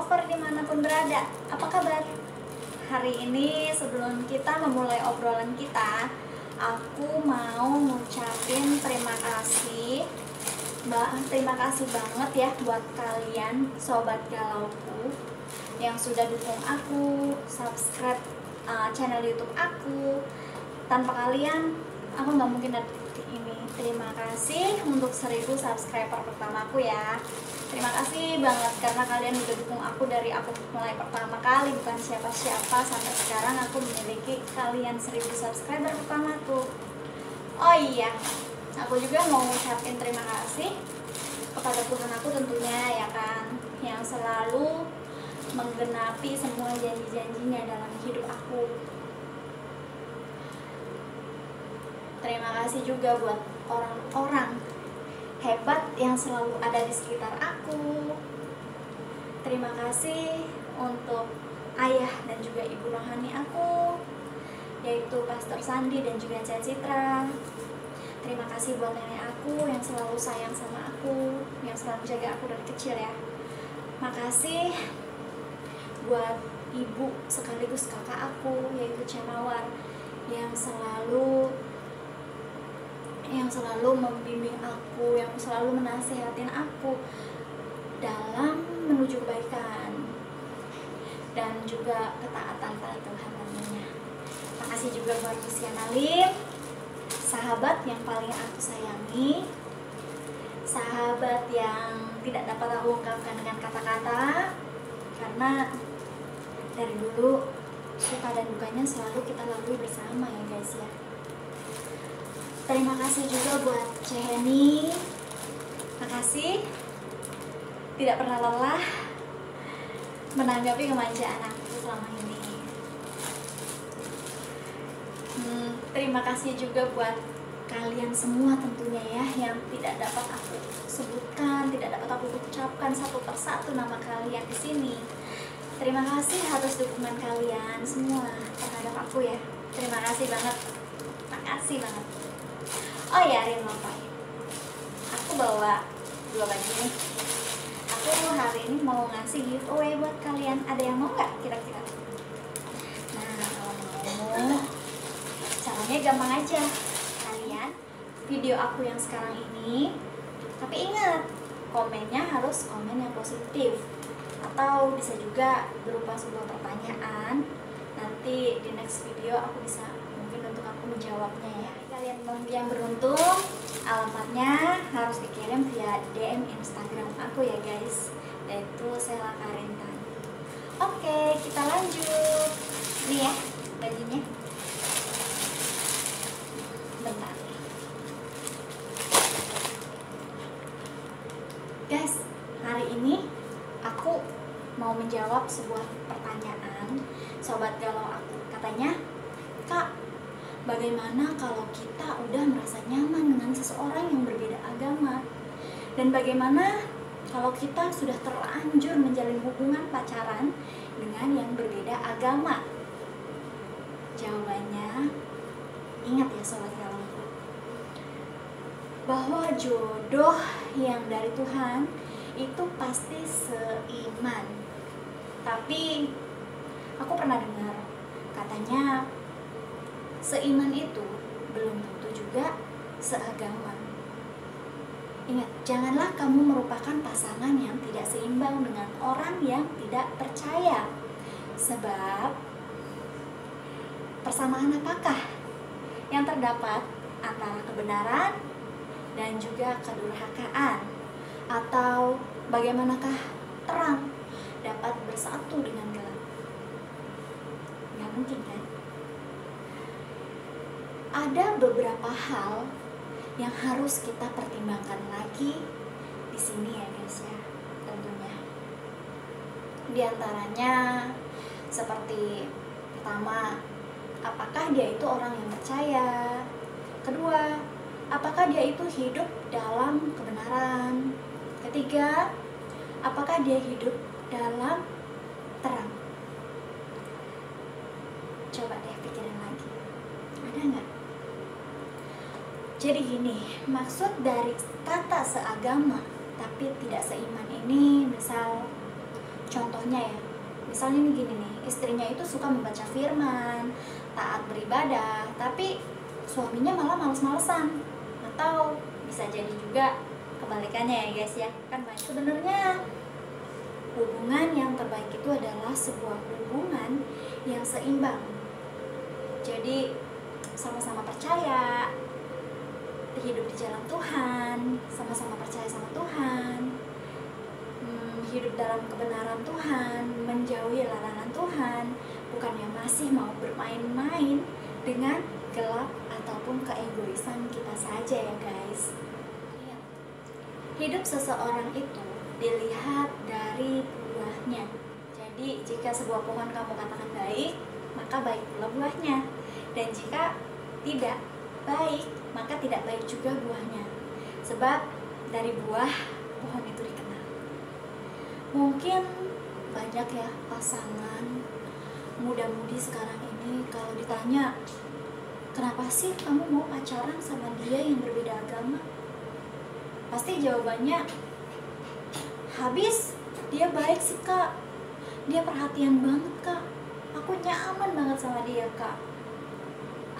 lover dimanapun berada. Apa kabar? Hari ini sebelum kita memulai obrolan kita, aku mau ngucapin terima kasih banget ya buat kalian sobat galauku yang sudah dukung aku, subscribe channel YouTube aku. Tanpa kalian aku nggak mungkin ada titik ini. Terima kasih untuk 1000 subscriber pertamaku ya. Terima kasih banget karena kalian udah dukung aku dari aku mulai pertama kali, bukan siapa-siapa, sampai sekarang aku memiliki kalian 1000 subscriber pertamaku. Oh iya, aku juga mau ngucapin terima kasih kepada Tuhan aku tentunya ya kan, yang selalu menggenapi semua janji-janjinya dalam hidup aku. Terima kasih juga buat orang-orang hebat yang selalu ada di sekitar aku. Terima kasih untuk ayah dan juga ibu rohani aku, yaitu Pastor Sandi dan juga Cak Citra. Terima kasih buat nenek aku yang selalu sayang sama aku, yang selalu jaga aku dari kecil ya. Makasih buat ibu sekaligus kakak aku, yaitu Cak Mawar, yang selalu membimbing aku, yang selalu menasihatin aku dalam menuju kebaikan dan juga ketaatan pada Tuhan tentunya. Makasih juga buat Luciana Lim, sahabat yang paling aku sayangi, sahabat yang tidak dapat aku ungkapkan dengan kata-kata, karena dari dulu suka dan dukanya selalu kita lalui bersama ya guys ya. Terima kasih juga buat Ceheni. Makasih tidak pernah lelah menanggapi kemanjaan aku selama ini. Terima kasih juga buat kalian semua tentunya ya, yang tidak dapat aku sebutkan, tidak dapat aku ucapkan satu persatu nama kalian di sini. Terima kasih atas dukungan kalian semua terhadap aku ya. Terima kasih banget. Makasih banget. Oh ya, Rin lupa. Aku bawa 2 baju nih. Aku hari ini mau ngasih giveaway buat kalian. Ada yang mau nggak kira-kira? Nah, kalau mau, caranya gampang aja. Kalian video aku yang sekarang ini, tapi ingat, komennya harus komen yang positif, atau bisa juga berupa sebuah pertanyaan. Nanti di next video aku bisa mungkin untuk aku menjawabnya ya. Kalian yang beruntung, alamatnya harus dikirim via DM Instagram aku ya guys, yaitu Sela Karintan. Oke, kita lanjut. Ini ya bajunya. Bentar guys, hari ini aku mau menjawab sebuah pertanyaan sobat galau aku. Katanya, Kak, bagaimana kalau kita udah merasa nyaman dengan seseorang yang berbeda agama? Dan bagaimana kalau kita sudah terlanjur menjalin hubungan pacaran dengan yang berbeda agama? Jawabannya, ingat ya sobat galauku, bahwa jodoh yang dari Tuhan itu pasti seiman. Tapi aku pernah dengar katanya seiman itu belum tentu juga seagama. Ingat, janganlah kamu merupakan pasangan yang tidak seimbang dengan orang yang tidak percaya. Sebab persamaan apakah yang terdapat antara kebenaran dan juga kedurhakaan? Atau bagaimanakah terang dapat bersatu dengan gelap? Nggak mungkin kan? Ada beberapa hal yang harus kita pertimbangkan lagi di sini ya guys ya, tentunya. Di antaranya seperti pertama, apakah dia itu orang yang percaya? Kedua, apakah dia itu hidup dalam kebenaran? Ketiga, apakah dia hidup dalam terang? Coba deh pikirin lagi, ada nggak? Jadi gini, maksud dari kata seagama tapi tidak seiman ini, misal Contohnya ya, misalnya nih gini nih, istrinya itu suka membaca firman, taat beribadah, tapi suaminya malah males-malesan. Atau bisa jadi juga kebalikannya ya guys ya, kan banyak. Sebenarnya hubungan yang terbaik itu adalah sebuah hubungan yang seimbang. Jadi sama-sama percaya, hidup di jalan Tuhan, sama-sama percaya sama Tuhan, hidup dalam kebenaran Tuhan, menjauhi larangan Tuhan, bukan yang masih mau bermain-main dengan gelap ataupun keegoisan kita saja ya guys. Hidup seseorang itu dilihat dari buahnya. Jadi jika sebuah pohon kamu katakan baik, maka baik pula buahnya. Dan jika tidak baik, maka tidak baik juga buahnya. Sebab dari buah pohon itu dikenal. Mungkin banyak ya pasangan muda-mudi sekarang ini kalau ditanya, kenapa sih kamu mau pacaran sama dia yang berbeda agama? Pasti jawabannya, habis dia baik sih kak, dia perhatian banget kak, aku nyaman banget sama dia kak.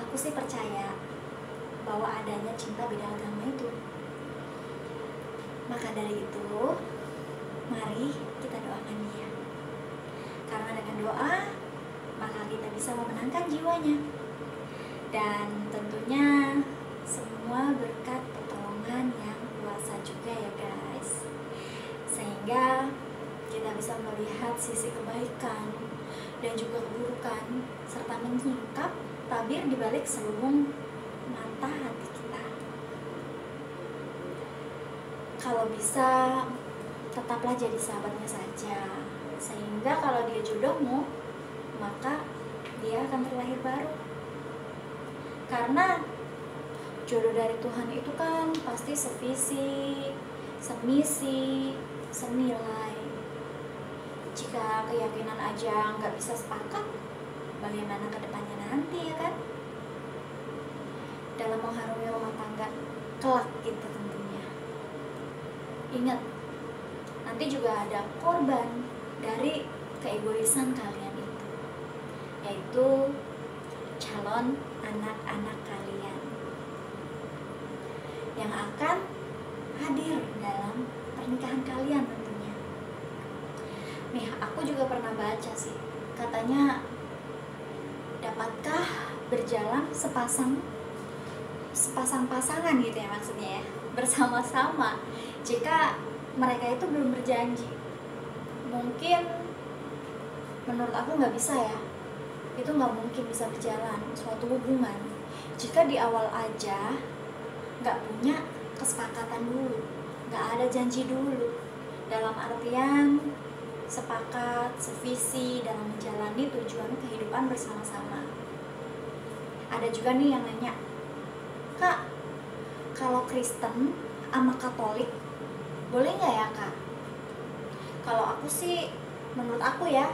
Aku sih percaya bahwa adanya cinta beda agama itu. Maka dari itu, mari kita doakan dia. Karena dengan doa, maka kita bisa memenangkan jiwanya. Dan tentunya semua berkat pertolongan yang kuasa juga ya guys. Sehingga kita bisa melihat sisi kebaikan dan juga keburukan, serta menyingkap tabir di balik selubung mata hati kita. Kalau bisa, tetaplah jadi sahabatnya saja, sehingga kalau dia jodohmu, maka dia akan terlahir baru. Karena jodoh dari Tuhan itu kan pasti sevisi, semisi, senilai. Jika keyakinan aja nggak bisa sepakat, bagaimana ke depannya nanti ya kan? Dalam mengharumi rumah tangga kelak gitu tentunya. Ingat, nanti juga ada korban dari keegoisan kalian itu, yaitu calon anak-anak kalian yang akan hadir dalam pernikahan kalian tentunya. Nih, aku juga pernah baca sih, katanya dapatkah berjalan sepasang-pasangan gitu ya maksudnya ya, bersama-sama jika mereka itu belum berjanji. Mungkin menurut aku nggak bisa ya, itu nggak mungkin bisa berjalan suatu hubungan jika di awal aja nggak punya kesepakatan dulu, nggak ada janji dulu, dalam artian sepakat, sevisi dalam menjalani tujuan kehidupan bersama-sama. Ada juga nih yang nanya, kak, kalau Kristen sama Katolik boleh nggak ya kak? Kalau aku sih, menurut aku ya,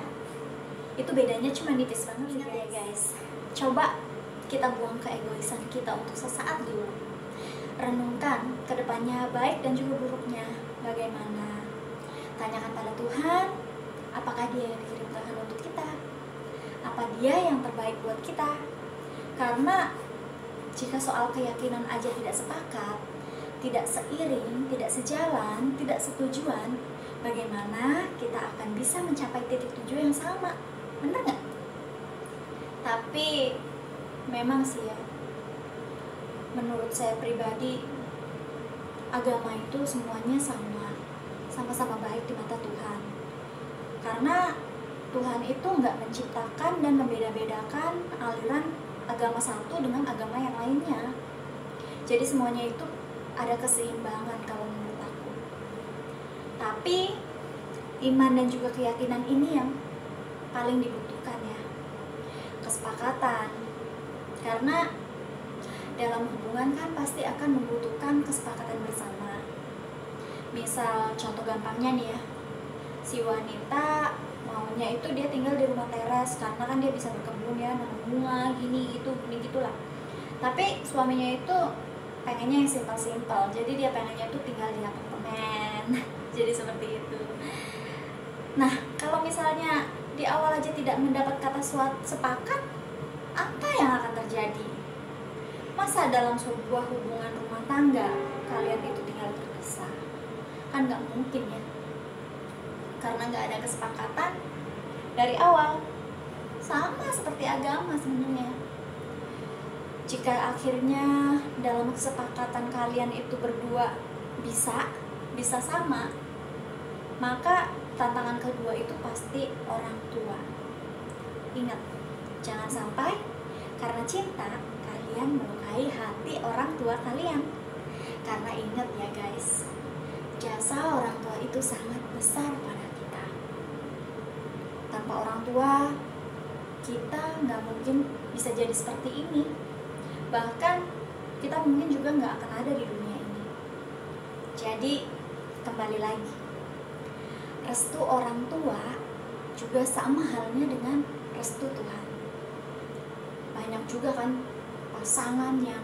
itu bedanya cuma nipis banget. Ingat ya guys, coba kita buang keegoisan kita untuk sesaat dulu. Renungkan ke depannya baik dan juga buruknya bagaimana. Tanyakan pada Tuhan, apakah dia yang dikirim Tuhan untuk kita? Apa dia yang terbaik buat kita? Karena jika soal keyakinan aja tidak sepakat, tidak seiring, tidak sejalan, tidak setujuan, bagaimana kita akan bisa mencapai titik tujuan yang sama? Bener nggak? Tapi memang sih ya, menurut saya pribadi, agama itu semuanya sama-sama baik di mata Tuhan. Karena Tuhan itu nggak menciptakan dan membeda-bedakan aliran agama satu dengan agama yang lainnya. Jadi semuanya itu ada keseimbangan kalau menurut aku. Tapi iman dan juga keyakinan ini yang paling dibutuhkan ya, kesepakatan. Karena dalam hubungan kan pasti akan membutuhkan kesepakatan bersama. Misal contoh gampangnya nih ya, si wanita maunya itu dia tinggal di rumah teras karena kan dia bisa berkebun ya, nanam bunga, gini gitulah. Tapi suaminya itu pengennya yang simpel-simpel, jadi dia pengennya tuh tinggal di apartemen. Jadi seperti itu. Nah, kalau misalnya di awal aja tidak mendapat kata sepakat, apa yang akan terjadi? Masa dalam sebuah hubungan rumah tangga kalian itu tinggal terpisah? Kan nggak mungkin ya, karena nggak ada kesepakatan dari awal. Sama seperti agama sebenarnya. Jika akhirnya dalam kesepakatan kalian itu berdua bisa sama, maka tantangan kedua itu pasti orang tua. Ingat, jangan sampai karena cinta kalian melukai hati orang tua kalian. Karena ingat ya guys, jasa orang tua itu sangat besar pada kita. Tanpa orang tua, kita nggak mungkin bisa jadi seperti ini. Bahkan kita mungkin juga nggak akan ada di dunia ini. Jadi kembali lagi, restu orang tua juga sama halnya dengan restu Tuhan. Banyak juga kan pasangan yang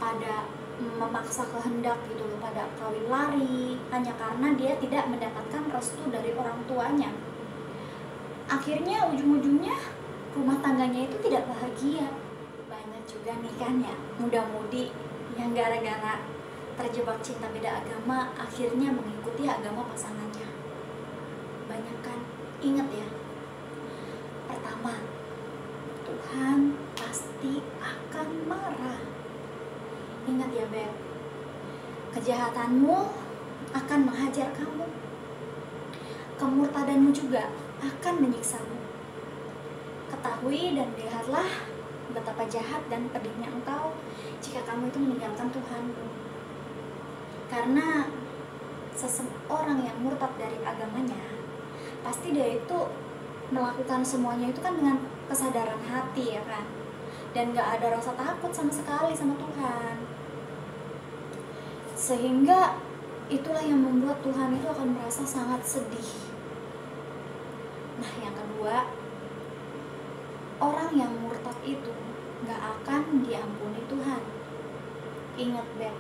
pada memaksa kehendak gitu loh, pada kawin lari hanya karena dia tidak mendapatkan restu dari orang tuanya. Akhirnya ujung-ujungnya rumah tangganya itu tidak bahagia. Banyak juga nih kan ya muda-mudi yang gara-gara terjebak cinta beda agama akhirnya mengikuti agama pasangannya. Banyak kan? Ingat ya, pertama, Tuhan pasti akan marah. Ingat ya Beb, kejahatanmu akan menghajar kamu, kemurtadanmu juga akan menyiksamu. Ketahui dan lihatlah betapa jahat dan pedihnya engkau jika kamu itu meninggalkan Tuhanmu. Karena seseorang yang murtad dari agamanya, pasti dia itu melakukan semuanya itu kan dengan kesadaran hati ya kan, dan gak ada rasa takut sama sekali sama Tuhan. Sehingga itulah yang membuat Tuhan itu akan merasa sangat sedih. Nah yang kedua, orang yang murtad itu gak akan diampuni Tuhan. Ingat Beb,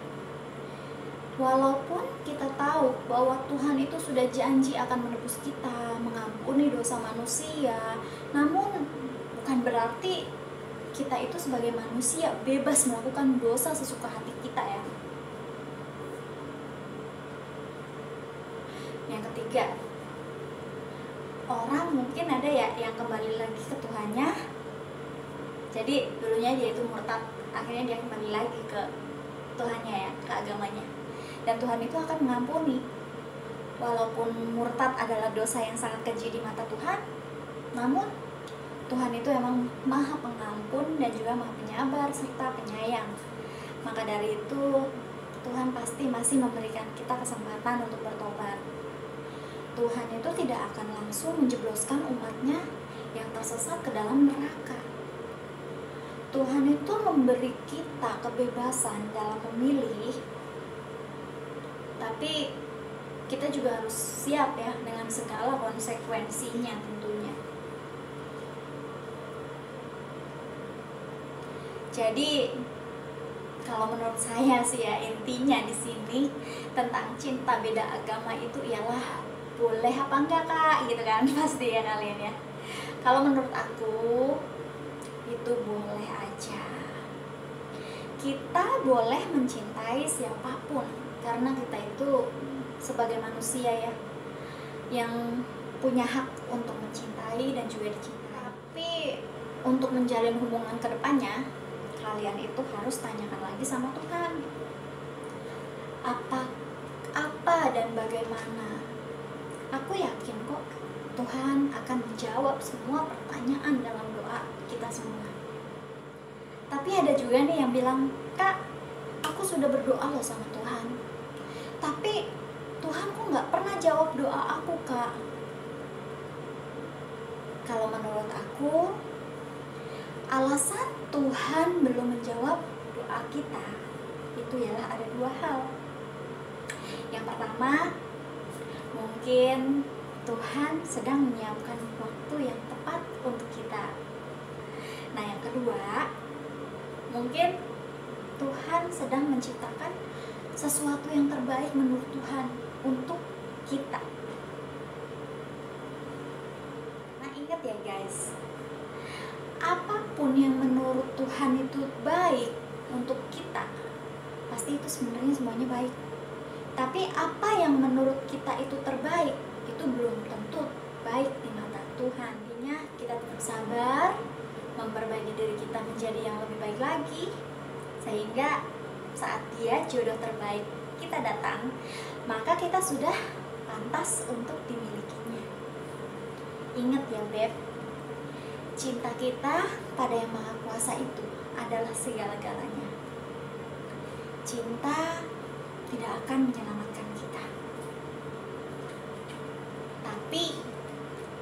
walaupun kita tahu bahwa Tuhan itu sudah janji akan menebus kita, mengampuni dosa manusia, namun bukan berarti kita itu sebagai manusia bebas melakukan dosa sesuka hati kita ya. Yang ketiga, orang mungkin ada ya yang kembali lagi ke Tuhannya. Jadi dulunya dia itu murtad, akhirnya dia kembali lagi ke Tuhannya ya, ke agamanya. Dan Tuhan itu akan mengampuni. Walaupun murtad adalah dosa yang sangat keji di mata Tuhan, namun Tuhan itu emang maha pengampun dan juga maha penyabar serta penyayang. Maka dari itu Tuhan pasti masih memberikan kita kesempatan untuk bertobat. Tuhan itu tidak akan langsung menjebloskan umatnya yang tersesat ke dalam neraka. Tuhan itu memberi kita kebebasan dalam memilih, tapi kita juga harus siap ya dengan segala konsekuensinya tentunya. Jadi kalau menurut saya sih ya, intinya di sini tentang cinta beda agama itu ialah boleh apa enggak Kak gitu kan, pasti ya kalian ya. Kalau menurut aku itu boleh aja. Kita boleh mencintai siapapun karena kita itu sebagai manusia ya yang punya hak untuk mencintai dan juga dicintai. Tapi untuk menjalin hubungan kedepannya, kalian itu harus tanyakan lagi sama Tuhan. Apa dan bagaimana? Aku yakin kok Tuhan akan menjawab semua pertanyaan dalam doa kita semua. Tapi ada juga nih yang bilang, Kak, aku sudah berdoa loh sama Tuhan, tapi Tuhan kok gak pernah jawab doa aku Kak. Kalau menurut aku, alasan Tuhan belum menjawab doa kita itu ialah ada dua hal. Yang pertama, mungkin Tuhan sedang menyiapkan waktu yang tepat untuk kita. Nah yang kedua, mungkin Tuhan sedang menciptakan sesuatu yang terbaik menurut Tuhan untuk kita. Oke guys, apapun yang menurut Tuhan itu baik untuk kita, pasti itu sebenarnya semuanya baik. Tapi apa yang menurut kita itu terbaik, itu belum tentu baik di mata Tuhan. Intinya kita tetap sabar, memperbaiki diri kita menjadi yang lebih baik lagi, sehingga saat dia jodoh terbaik kita datang, maka kita sudah pantas untuk dimilikinya. Ingat ya Beb, cinta kita pada Yang Maha Kuasa itu adalah segala-galanya. Cinta tidak akan menyelamatkan kita, tapi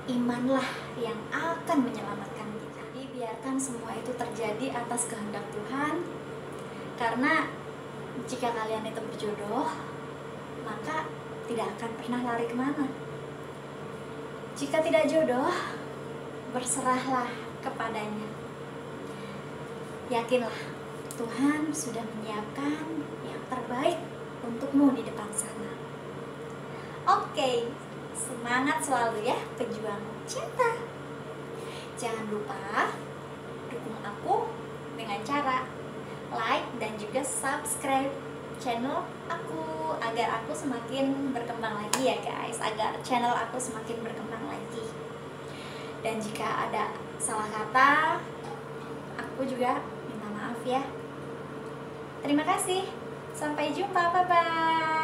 imanlah yang akan menyelamatkan kita. Jadi biarkan semua itu terjadi atas kehendak Tuhan, karena jika kalian itu berjodoh, maka tidak akan pernah lari kemana. Jika tidak jodoh, berserahlah kepadanya. Yakinlah, Tuhan sudah menyiapkan yang terbaik untukmu di depan sana. Oke, semangat selalu ya pejuang cinta. Jangan lupa dukung aku dengan cara like dan juga subscribe channel aku agar aku semakin berkembang lagi ya guys, agar channel aku semakin berkembang lagi. Dan jika ada salah kata, aku juga minta maaf ya. Terima kasih, sampai jumpa, bye bye.